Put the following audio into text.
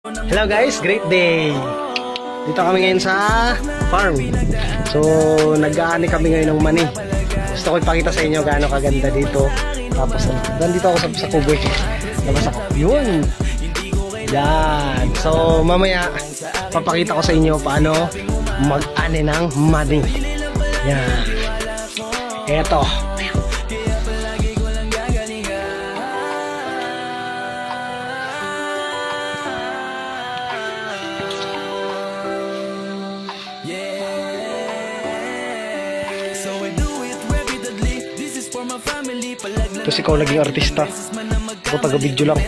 Hello guys, great day! Dito kami ngayon sa farm. So, nag-aani kami ngayon ng mani. Gusto ko ipakita sa inyo gaano kaganda dito. Tapos, nandito ako sa kuboy. Labas ako. Yun! Yan! So, mamaya, papakita ko sa inyo paano mag-ani ng mani. Yan! Eto. Tapos ikaw naging artista. Ako taga-video lang.